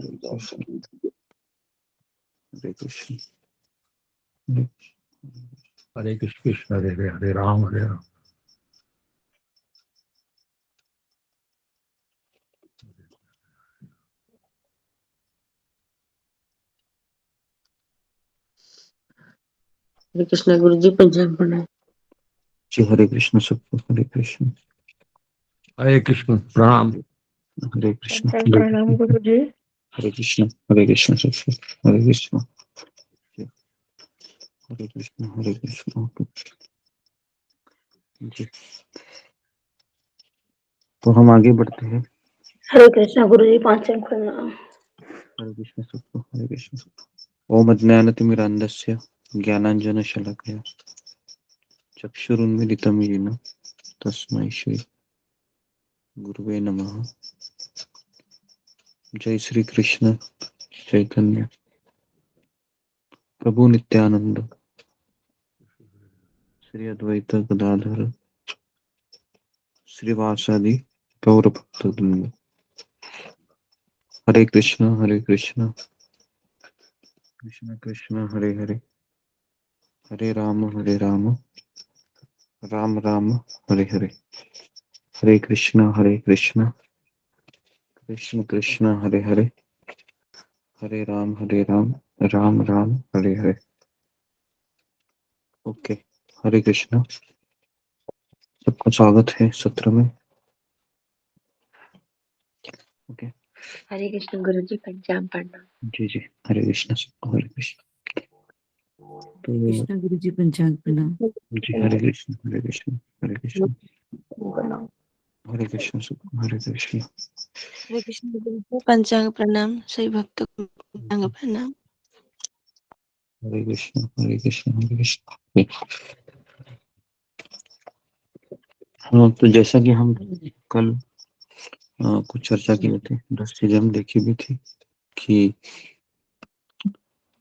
हरे कृष्ण हरे कृष्ण हरे हरे हरे राम हरे राम। हरे कृष्ण गुरु जी पंचांग प्रणाम। जी हरे कृष्ण सबको हरे कृष्ण प्रणाम। हरे कृष्ण प्रणाम गुरु जी। हरे कृष्ण सबको हरे कृष्ण हरे कृष्ण जी। तो हम आगे बढ़ते हैं। हरे कृष्ण गुरु जी पंचांग प्रणाम। हरे कृष्ण सबको हरे कृष्ण ओम अज्ञानतिमिरान्धस्य ज्ञानाञ्जनशलाकया चक्षुरुन्मीलितं येन तस्मै श्री गुरुवे नमः। जय श्री कृष्ण चैतन्य प्रभु नित्यानंद श्री अद्वैत गदाधर श्रीवासादि गौर भक्तवृंद। हरे कृष्ण कृष्ण कृष्ण हरे हरे हरे राम राम राम हरे हरे। हरे कृष्ण कृष्ण कृष्ण हरे हरे हरे राम राम राम हरे हरे। ओके। हरे कृष्ण सबका स्वागत है सत्र में। ओके। हरे कृष्ण गुरु जी पंचांग प्रणाम। जी जी हरे कृष्ण सबको हरे कृष्ण। तो कृष्ण गुरु जी पंचांग प्रणाम। जी हरे कृष्ण हरे कृष्ण हरे कृष्ण सबको हरे कृष्ण। हरे कृष्ण गुरु जी पंचांग प्रणाम। सही भक्तों को पंचांग प्रणाम। हरे कृष्ण हरे कृष्ण। हाँ तो जैसा कि हम कल कुछ चर्चा किए थे, 10 चीजें हम देखी भी थी कि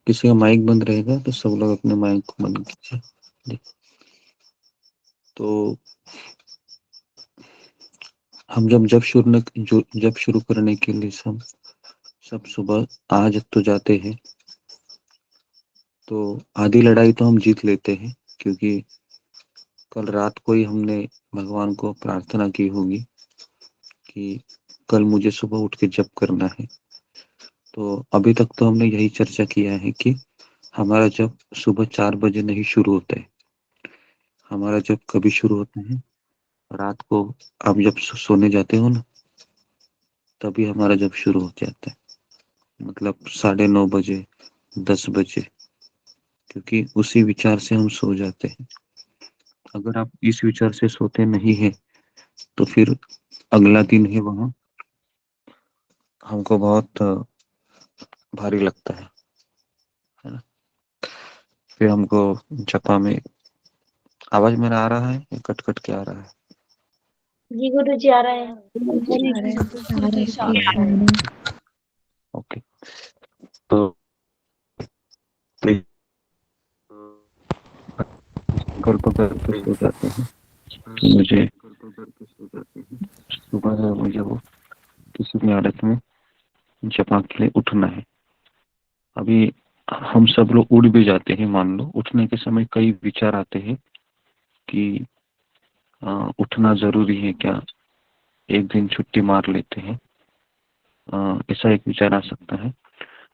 किसी का माइक बंद रहेगा तो सब लोग अपने माइक को बंद कीजिए। तो हम जब शुरू करने के लिए सब सुबह आज तो जाते हैं, तो आधी लड़ाई तो हम जीत लेते हैं क्योंकि कल रात को ही हमने भगवान को प्रार्थना की होगी कि कल मुझे सुबह उठ के जप करना है। तो अभी तक तो हमने यही चर्चा किया है कि हमारा जप सुबह 4 बजे नहीं शुरू होता है। हमारा जप कभी शुरू होता है रात को, आप जब सोने जाते हो ना तभी हमारा जप शुरू हो जाता है, मतलब 9:30 बजे 10 बजे, क्योंकि उसी विचार से हम सो जाते हैं। अगर आप इस विचार से सोते नहीं है तो फिर अगला दिन है वहां हमको बहुत भारी लगता है ना। फिर हमको जपा में आवाज मेरा आ रहा है या कट कट के आ रहा है? जी गुरु जी आ रहे हैं। हरे कृष्ण। ओके। तो संकल्प करके सो जाते हैं कि मुझे सुबह मुझे वो किसी भी हालत में जपा के लिए उठना है। अभी हम सब लोग उड़ भी जाते हैं, मान लो उठने के समय कई विचार आते हैं कि उठना जरूरी है क्या, एक दिन छुट्टी मार लेते हैं, ऐसा एक विचार आ सकता है।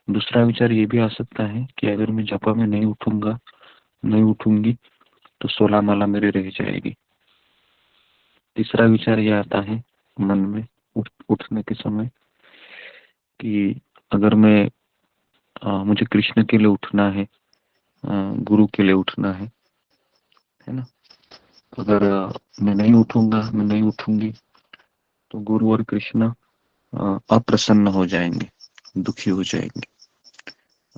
दूसरा विचार ये भी आ सकता है कि अगर मैं जपा में नहीं उठूंगी तो 16 माला मेरी रह जाएगी। तीसरा विचार ये आता है मन में उठने के समय कि अगर मुझे कृष्ण के लिए उठना है, गुरु के लिए उठना है ना। अगर मैं नहीं उठूंगी तो गुरु और कृष्ण अप्रसन्न हो जाएंगे, दुखी हो जाएंगे।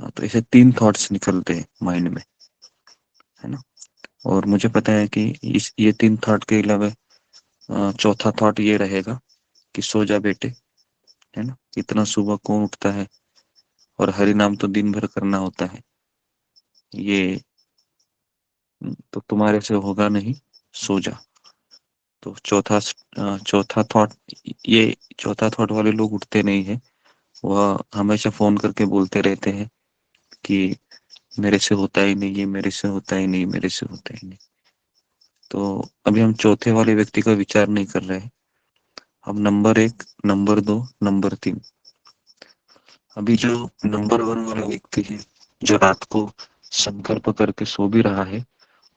तो ऐसे 3 थॉट्स निकलते हैं माइंड में, है ना। और मुझे पता है कि ये 3 थॉट के अलावा चौथा थॉट ये रहेगा कि सो जा बेटे, है ना। इतना सुबह कौन उठता है, और हरि नाम तो दिन भर करना होता है, ये तो तुम्हारे से होगा नहीं, सो जा। तो चौथा थॉट, ये चौथा थॉट वाले लोग उठते नहीं है, वह हमेशा फोन करके बोलते रहते हैं कि मेरे से होता ही नहीं, ये मेरे से होता ही नहीं, मेरे से होता ही नहीं। तो अभी हम चौथे वाले व्यक्ति का विचार नहीं कर रहे हैं, हम नंबर 1, नंबर 2, नंबर 3। अभी जो नंबर 1 वाला व्यक्ति है, जो रात को संकल्प करके सो भी रहा है,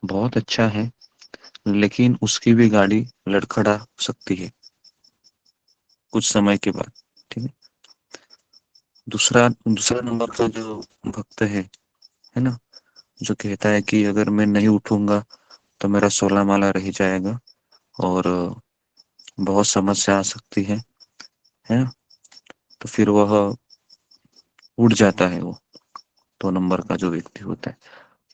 बहुत अच्छा है, लेकिन उसकी भी गाड़ी लड़खड़ा सकती है कुछ समय के बाद। ठीक है। दूसरा दूसरा नंबर का जो भक्त है ना, जो कहता है कि अगर मैं नहीं उठूंगा तो मेरा 16 माला रह जाएगा और बहुत समस्या आ सकती है ना? तो फिर वह उठ जाता है, वो 2 नंबर का जो व्यक्ति होता है।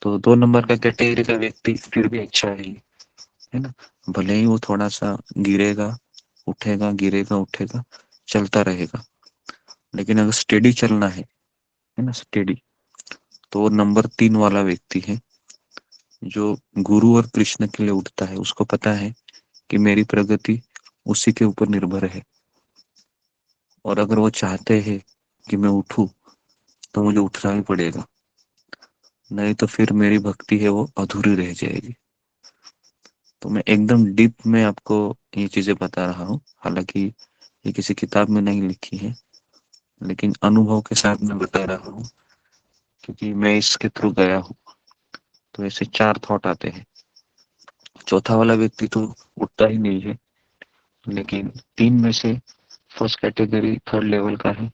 तो 2 नंबर का कैटेगरी का व्यक्ति फिर भी अच्छा है ना? भले ही वो थोड़ा सा गिरेगा, उठेगा, गिरेगा, उठेगा, चलता रहेगा, लेकिन अगर स्टेडी चलना है ना, स्टेडी, तो वो नंबर 3 वाला व्यक्ति है, जो गुरु और कृष्ण के लिए उठता है। उसको पता है कि मेरी प्रगति उसी के ऊपर निर्भर है, और अगर वो चाहते हैं कि मैं उठूं तो मुझे उठना ही पड़ेगा, नहीं तो फिर मेरी भक्ति है वो अधूरी रह जाएगी। तो मैं एकदम डीप में आपको ये चीजें बता रहा हूँ, हालांकि ये किसी किताब में नहीं लिखी है, लेकिन अनुभव के साथ मैं बता रहा हूँ, क्योंकि मैं इसके थ्रू गया हूँ। तो ऐसे 4 थॉट आते हैं। चौथा वाला व्यक्ति तो उठता ही नहीं है, लेकिन 3 में से फर्स्ट कैटेगरी थर्ड लेवल का है,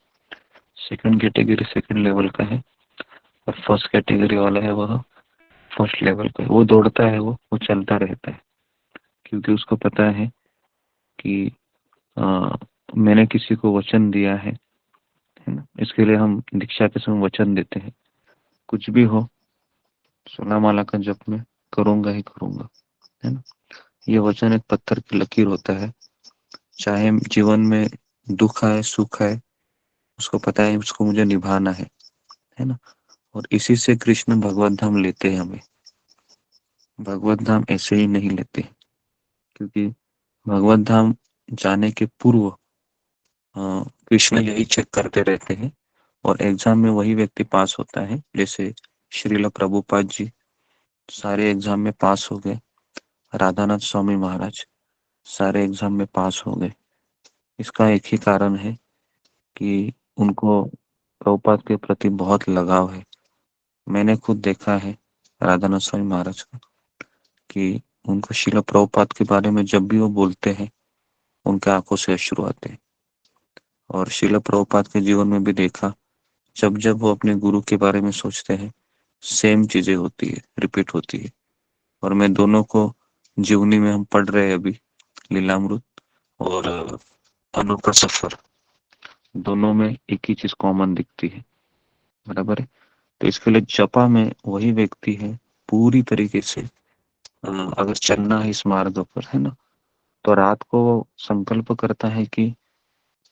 सेकंड कैटेगरी सेकंड लेवल का है, और फर्स्ट कैटेगरी वाला है वह फर्स्ट लेवल का है। वो दौड़ता है, वो चलता रहता है, क्योंकि उसको पता है कि मैंने किसी को वचन दिया है ना? इसके लिए हम दीक्षा के समय वचन देते हैं, कुछ भी हो 16 माला का जप मैं करूंगा ही करूंगा, है ना? ये वचन एक पत्थर की लकीर होता है, चाहे जीवन में दुख आए सुख आए, उसको पता है उसको मुझे निभाना है ना? और इसी से कृष्ण भगवत धाम लेते हैं हमें। भगवत धाम ऐसे ही नहीं लेते, क्योंकि भगवत धाम जाने के पूर्व कृष्ण यही चेक करते रहते हैं, और एग्जाम में वही व्यक्ति पास होता है। जैसे श्रील प्रभुपाद जी सारे एग्जाम में पास हो गए, राधानाथ स्वामी महाराज सारे एग्जाम में पास हो गए। इसका एक ही कारण है कि उनको प्रभुपाद के प्रति बहुत लगाव है। मैंने खुद देखा है राधानाथ स्वामी महाराज का, कि उनको शिला प्रभुपाद के बारे में जब भी वो बोलते हैं, उनके आंखों से अश्रु आते हैं। और शिला प्रभुपाद के जीवन में भी देखा, जब जब वो अपने गुरु के बारे में सोचते हैं, सेम चीजें होती है, रिपीट होती है। और मैं दोनों को जीवनी में हम पढ़ रहे हैं अभी, लीलामृत और अनु का सफर, दोनों में एक ही चीज कॉमन दिखती है, बराबर है। तो इसके लिए जपा में वही व्यक्ति है पूरी तरीके से, अगर चलना है इस मार्ग पर, है ना, तो रात को संकल्प करता है कि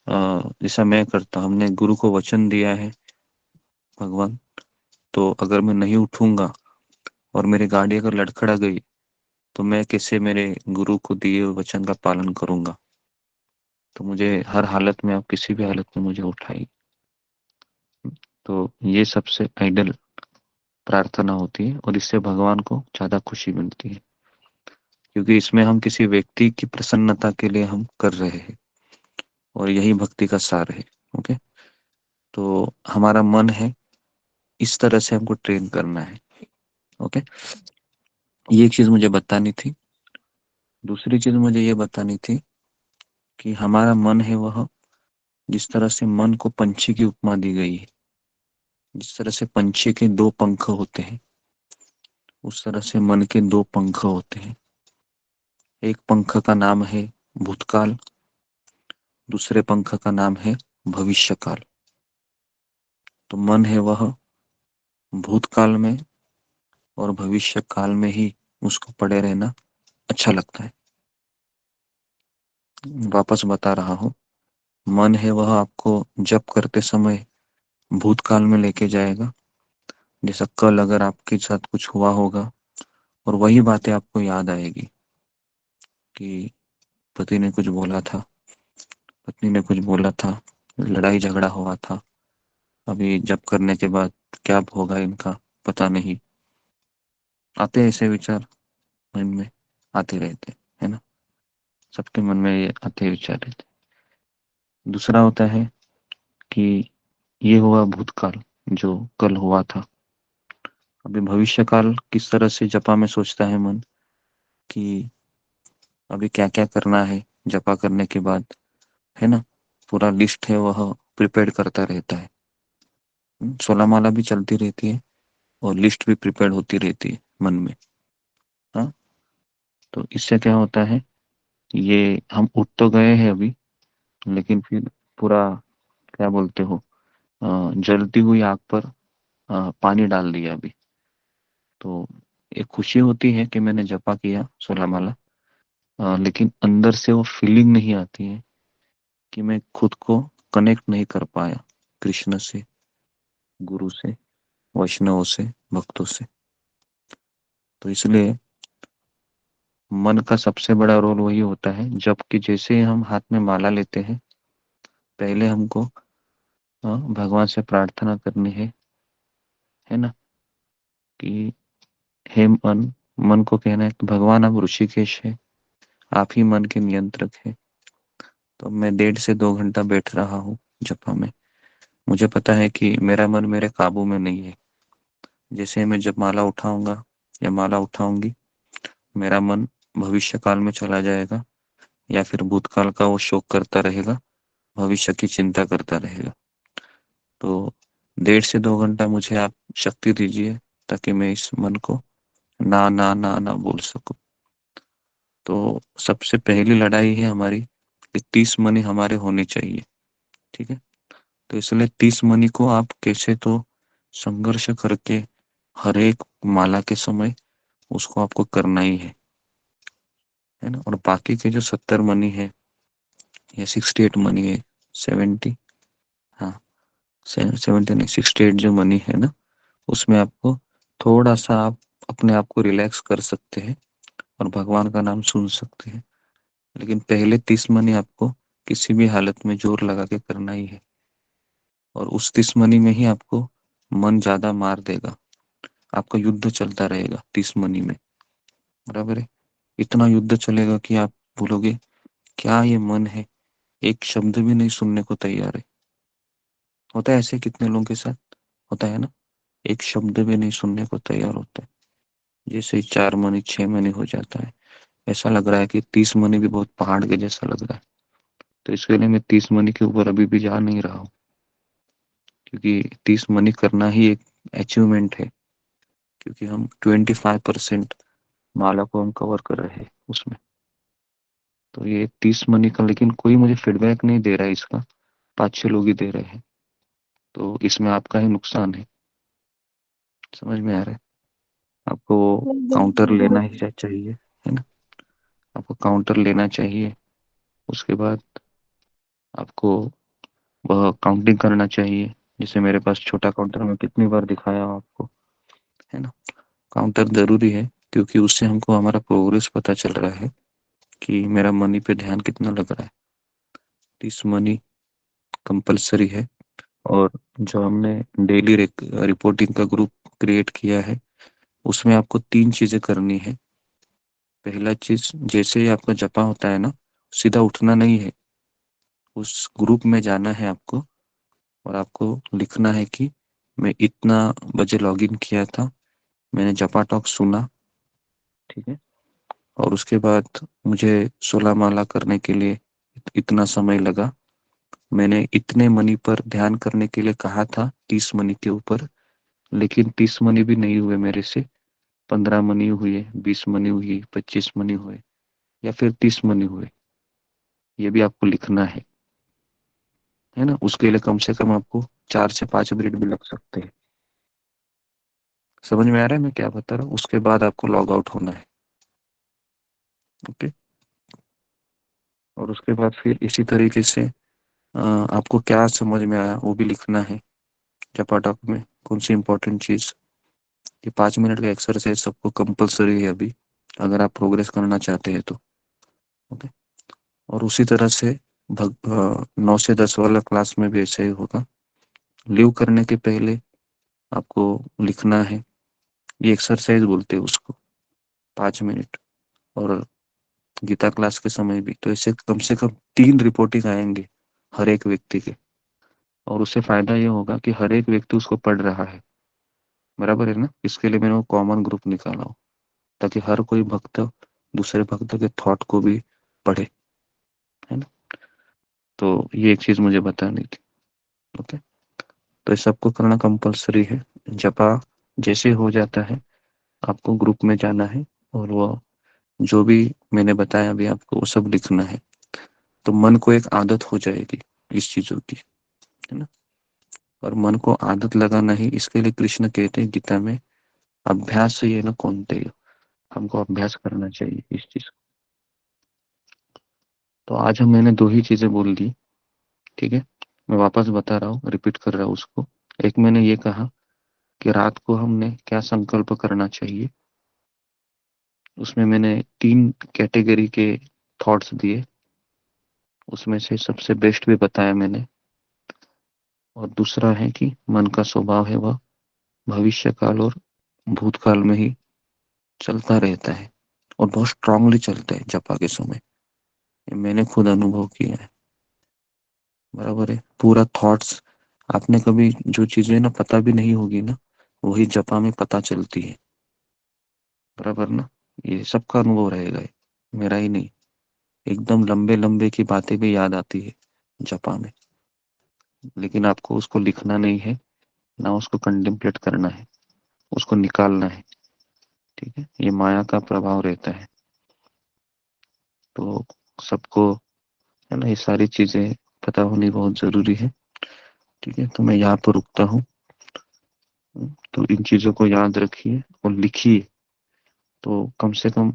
जैसा मैं करता, हमने गुरु को वचन दिया है भगवान, तो अगर मैं नहीं उठूंगा और मेरी गाड़ी अगर लड़खड़ा गई, तो मैं कैसे मेरे गुरु को दिए हुए वचन का पालन करूंगा? तो मुझे हर हालत में, आप किसी भी हालत में मुझे उठाइए। तो ये सबसे आइडल प्रार्थना होती है, और इससे भगवान को ज्यादा खुशी मिलती है, क्योंकि इसमें हम किसी व्यक्ति की प्रसन्नता के लिए हम कर रहे हैं, और यही भक्ति का सार है। ओके। तो हमारा मन है, इस तरह से हमको ट्रेन करना है। ओके। ये एक चीज मुझे बतानी थी। दूसरी चीज मुझे ये बतानी थी कि हमारा मन है वह, जिस तरह से मन को पंछी की उपमा दी गई है, जिस तरह से पंछी के 2 पंख होते हैं, उस तरह से मन के 2 पंख होते हैं। एक पंख का नाम है भूतकाल, दूसरे पंख का नाम है भविष्यकाल। तो मन है वह भूतकाल में और भविष्य काल में ही उसको पड़े रहना अच्छा लगता है। वापस बता रहा हूँ, मन है वह आपको जप करते समय भूतकाल में लेके जाएगा, जैसा कल अगर आपके साथ कुछ हुआ होगा, और वही बातें आपको याद आएगी कि पति ने कुछ बोला था, पत्नी ने कुछ बोला था, लड़ाई झगड़ा हुआ था, अभी जप करने के बाद क्या होगा इनका पता नहीं। आते ऐसे विचार मन में आते रहते, है ना, सबके मन में ये आते विचार रहते। दूसरा होता है कि ये हुआ भूतकाल जो कल हुआ था। अभी भविष्य काल किस तरह से जपा में सोचता है मन कि अभी क्या क्या करना है जपा करने के बाद, है ना, पूरा लिस्ट है वह प्रिपेयर करता रहता है। 16 माला भी चलती रहती है और लिस्ट भी प्रिपेयर होती रहती है मन में। हाँ, तो इससे क्या होता है, ये हम उठ तो गए हैं अभी, लेकिन फिर पूरा क्या बोलते हो, जलती हुई आग पर पानी डाल दिया अभी। तो एक खुशी होती है कि मैंने जपा किया 16 माला, लेकिन अंदर से वो फीलिंग नहीं आती है कि मैं खुद को कनेक्ट नहीं कर पाया कृष्ण से, गुरु से, वैष्णव से, भक्तों से। तो इसलिए मन का सबसे बड़ा रोल वही होता है, जबकि जैसे ही हम हाथ में माला लेते हैं, पहले हमको भगवान से प्रार्थना करनी है ना, कि हे मन, मन को कहना है कि भगवान आप ऋषिकेश है, आप ही मन के नियंत्रक है। तो मैं 1.5 से 2 घंटा बैठ रहा हूँ जपा में, मुझे पता है कि मेरा मन मेरे काबू में नहीं है। जैसे मैं जब माला उठाऊंगा या माला उठाऊंगी, मेरा मन भविष्य काल में चला जाएगा या फिर भूतकाल का वो शोक करता रहेगा, भविष्य की चिंता करता रहेगा। तो 1.5 से 2 घंटा मुझे आप शक्ति दीजिए ताकि मैं इस मन को ना ना ना ना बोल सकूं। तो सबसे पहली लड़ाई है हमारी कि 30 मनी हमारे होने चाहिए, ठीक है। तो इसलिए 30 मनी को आप कैसे तो संघर्ष करके हर एक माला के समय उसको आपको करना ही है ना। और बाकी के जो 70 मनी है या 68 मनी है, 70, हाँ 70 नहीं 68 जो मनी है ना, उसमें आपको थोड़ा सा आप अपने आप को रिलैक्स कर सकते हैं और भगवान का नाम सुन सकते हैं। लेकिन पहले 30 मनी आपको किसी भी हालत में जोर लगा के करना ही है, और उस 30 मनी में ही आपको मन ज्यादा मार देगा, आपका युद्ध चलता रहेगा 30 मनी में, बराबर है। इतना युद्ध चलेगा कि आप बोलोगे क्या ये मन है, एक शब्द भी नहीं सुनने को तैयार है। होता है ऐसे कितने लोगों के साथ, होता है ना, एक शब्द भी नहीं सुनने को तैयार होता है। जैसे ही 4 मनी 6 मनी हो जाता है, ऐसा लग रहा है कि 30 मनी भी बहुत पहाड़ के जैसा लग रहा है। तो इसके लिए मैं 30 मनी के ऊपर अभी भी जा नहीं रहा हूँ, क्योंकि 30 मनी करना ही एक अचीवमेंट है, क्योंकि हम 25% माला को हम कवर कर रहे हैं उसमें। तो ये 30 मनी का, लेकिन कोई मुझे फीडबैक नहीं दे रहा है इसका, 5-6 लोग ही दे रहे हैं। तो इसमें आपका ही नुकसान है, समझ में आ रहा है आपको। काउंटर लेना ही चाहिए, है ना, आपको काउंटर लेना चाहिए। उसके बाद आपको वह काउंटिंग करना चाहिए। जैसे मेरे पास छोटा काउंटर में कितनी बार दिखाया आपको, है ना। काउंटर जरूरी है क्योंकि उससे हमको हमारा प्रोग्रेस पता चल रहा है कि मेरा मनी पे ध्यान कितना लग रहा है। इस मनी कंपलसरी है। और जो हमने डेली रिपोर्टिंग का ग्रुप क्रिएट किया है, उसमें आपको 3 चीजें करनी है। पहला चीज, जैसे ही आपका जपा होता है ना, सीधा उठना नहीं है, उस ग्रुप में जाना है आपको, और आपको लिखना है कि मैं इतना बजे लॉगिन किया था, मैंने जपा टॉक सुना, ठीक है, और उसके बाद मुझे 16 माला करने के लिए इतना समय लगा, मैंने इतने मनी पर ध्यान करने के लिए कहा था 30 मनी के ऊपर, लेकिन 30 मनी भी नहीं हुए मेरे से, 15 मनी हुए, 20 मनी हुई, 25 मनी हुए, या फिर 30 मनी हुए, ये भी आपको लिखना है ना। उसके लिए कम से कम आपको 4 से 5 मिनट भी लग सकते हैं। समझ में आ रहा है मैं क्या बता रहा हूँ। उसके बाद आपको लॉग आउट होना है, ओके। और उसके बाद फिर इसी तरीके से आपको क्या समझ में आया वो भी लिखना है जपाटक में, कौन सी इंपॉर्टेंट चीज। ये 5 मिनट का एक्सरसाइज सबको कंपलसरी है अभी, अगर आप प्रोग्रेस करना चाहते हैं तो, ओके। और उसी तरह से 9 से 10 वाला क्लास में भी ऐसा ही होगा। लीव करने के पहले आपको लिखना है, ये एक्सरसाइज बोलते हैं उसको, 5 मिनट। और गीता क्लास के समय भी तो ऐसे कम से कम 3 रिपोर्टिंग आएंगे हर एक व्यक्ति के, और उससे फायदा ये होगा कि हर एक व्यक्ति उसको पढ़ रहा है, बराबर है ना। इसके लिए मैंने वो कॉमन ग्रुप निकाला हो, ताकि हर कोई भक्त दूसरे भक्त के थॉट को भी पढ़े, है ना। तो ये एक चीज मुझे बतानी थी। ओके, तो इस सबको करना कंपलसरी है। जपा जैसे हो जाता है आपको ग्रुप में जाना है, और वो जो भी मैंने बताया अभी आपको वो सब लिखना है। तो मन को एक आदत हो जाएगी इस चीजों की, है ना। और मन को आदत लगाना ही, इसके लिए कृष्ण कहते हैं गीता में, अभ्यास से ये ना कौनते, हमको अभ्यास करना चाहिए इस चीज को। तो आज मैंने 2 ही चीजें बोल दी, ठीक है। मैं वापस बता रहा हूँ, रिपीट कर रहा हूँ उसको। एक मैंने ये कहा कि रात को हमने क्या संकल्प करना चाहिए, उसमें मैंने 3 कैटेगरी के थॉट्स दिए, उसमें से सबसे बेस्ट भी बताया मैंने। और दूसरा है कि मन का स्वभाव है वह भविष्य काल और भूतकाल में ही चलता रहता है, और बहुत स्ट्रांगली चलता है जपा के समय। ये मैंने खुद अनुभव किया है, बराबर है। पूरा थॉट्स, आपने कभी जो चीजें ना पता भी नहीं होगी ना, वही जपा में पता चलती है, बराबर ना। ये सबका अनुभव रहेगा, ये मेरा ही नहीं। एकदम लंबे लंबे की बातें भी याद आती है जपा में, लेकिन आपको उसको लिखना नहीं है ना, उसको कंटेम्पलेट करना है, उसको निकालना है, ठीक है। ये माया का प्रभाव रहता है। तो सबको, है ना, ये सारी चीजें पता होनी बहुत जरूरी है, ठीक है। तो मैं यहाँ पर रुकता हूँ। तो इन चीजों को याद रखिए और लिखिए। तो कम से कम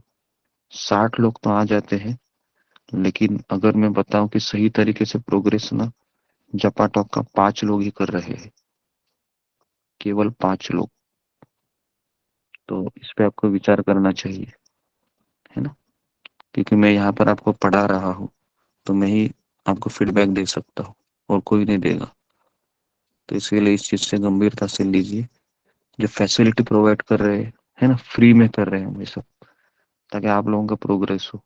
60 लोग तो आ जाते हैं, लेकिन अगर मैं बताऊं कि सही तरीके से प्रोग्रेस ना, जपा टॉक का 5 लोग ही कर रहे हैं, केवल 5 लोग। तो इस पे आपको विचार करना चाहिए, है ना। क्योंकि मैं यहाँ पर आपको पढ़ा रहा हूँ, तो मैं ही आपको फीडबैक दे सकता हूँ, और कोई नहीं देगा। तो इसके लिए इस चीज से गंभीरता से लीजिए। जो फैसिलिटी प्रोवाइड कर रहे हैं, है ना, फ्री में कर रहे हैं हम ये सब, ताकि आप लोगों का प्रोग्रेस हो।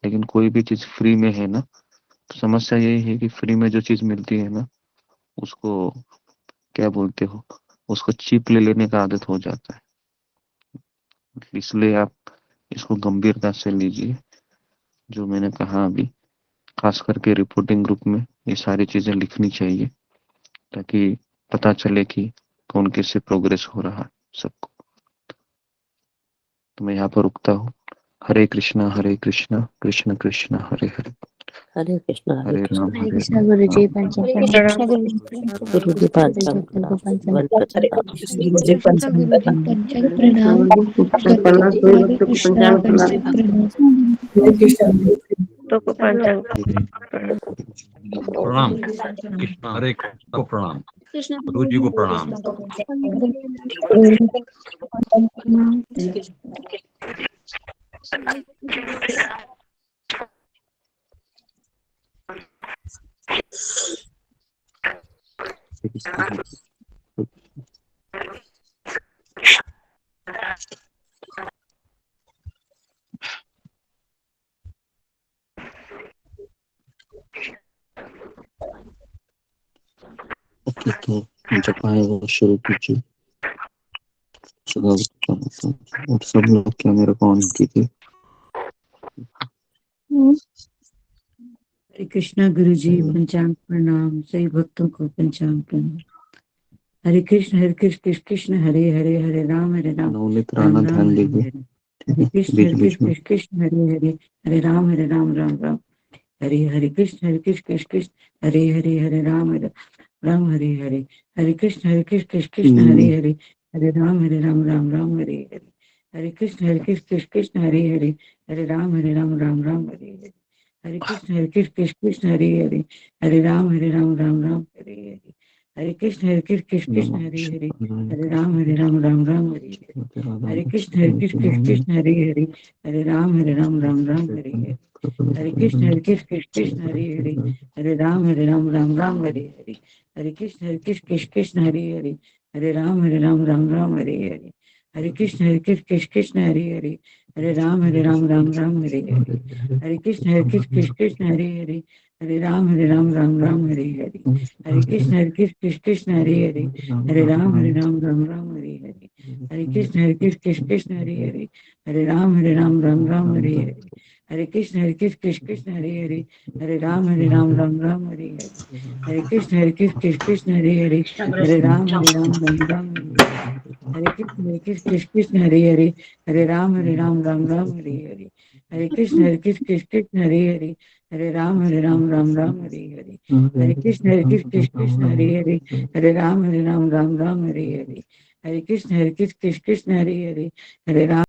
लेकिन कोई भी चीज फ्री में है ना, तो समस्या यही है कि फ्री में जो चीज मिलती है ना, उसको क्या बोलते हो, उसको चीप ले लेने का आदत हो जाता है। इसलिए आप इसको गंभीरता से लीजिए, जो मैंने कहा अभी। खास करके रिपोर्टिंग ग्रुप में ये सारी चीजें लिखनी चाहिए, ताकि पता चले कि कौन कैसे प्रोग्रेस हो रहा है सबको। तो मैं यहाँ पर रुकता हूँ। हरे कृष्णा कृष्ण कृष्ण हरे हरे, हरे कृष्णा हरे हरे राम कृष्णा हरे हरे कृष्णा राम गुरु जी, राम राम पंचांग हरे प्रणाम। हरे। गुरु जी पंचांग को प्रणाम पंचांग वन हरे प्रणाम कृष्ण गुरु जी, पंचांग प्रणाम। हरे कृष्णा पंचांग प्रणाम। तो को पंचांग प्रणाम। प्रणाम। कृष्णा हरे कृष्ण को प्रणाम। गुरु जी को प्रणाम। ओके, तो जब आए वो शुरू कीजिए। और सब लोग क्या मेरे को ऑन कीजिए। हरे कृष्णा गुरु जी, पंचांग प्रणाम। सही भक्तों को पंचांग प्रणाम। हरे कृष्ण कृष्ण कृष्ण हरे हरे, हरे राम नवनीत राम राणा राम ध्यान हरे दीजिए, हरे। ठीक हरे है, कृष्ण बीच बीच में। कृष्ण कृष्ण हरे हरे, हरे राम राम राम। हरे हरे कृष्ण कृष्ण हरे हरे, हरे राम हरे हरे। हरे कृष्ण कृष्ण हरे हरे, हरे राम राम हरे हरे। हरे कृष्ण कृष्ण हरे हरे, हरे राम राम हरे हरे। हरे कृष्ण कृष्ण हरे हरे, हरे राम राम हरे हरे। हरे कृष्ण कृष्ण हरे हरे, हरे राम राम राम हरे हरे, हरे कृष्ण कृष्ण हरे हरे, हरे राम राम हरे हरे, हरे कृष्ण कृष्ण हरे हरे, हरे राम राम हरे हरे, हरे कृष्ण कृष्ण हरे हरे, हरे राम राम हरे हरे, हरे कृष्ण कृष्ण हरे हरे, हरे राम राम हरे हरे, हरे कृष्ण कृष्ण हरे हरे, हरे राम राम हरे हरे, हरे कृष्ण कृष्ण हरे हरे, हरे राम राम हरे हरे, हरे कृष्ण कृष्ण हरे हरे, हरे राम राम हरे हरे, हरे कृष्ण कृष्ण हरे हरे, हरे राम राम हरे हरे, हरे कृष्ण कृष्ण हरे हरे, हरे राम राम हरे हरे, हरे कृष्ण कृष्ण हरे हरे, हरे राम राम हरे हरे, हरे कृष्ण कृष्ण हरे हरे, हरे राम राम हरे हरे, हरे कृष्ण कृष्ण हरे हरे, हरे राम राम हरे हरे, हरे कृष्ण कृष्ण हरे हरे, हरे राम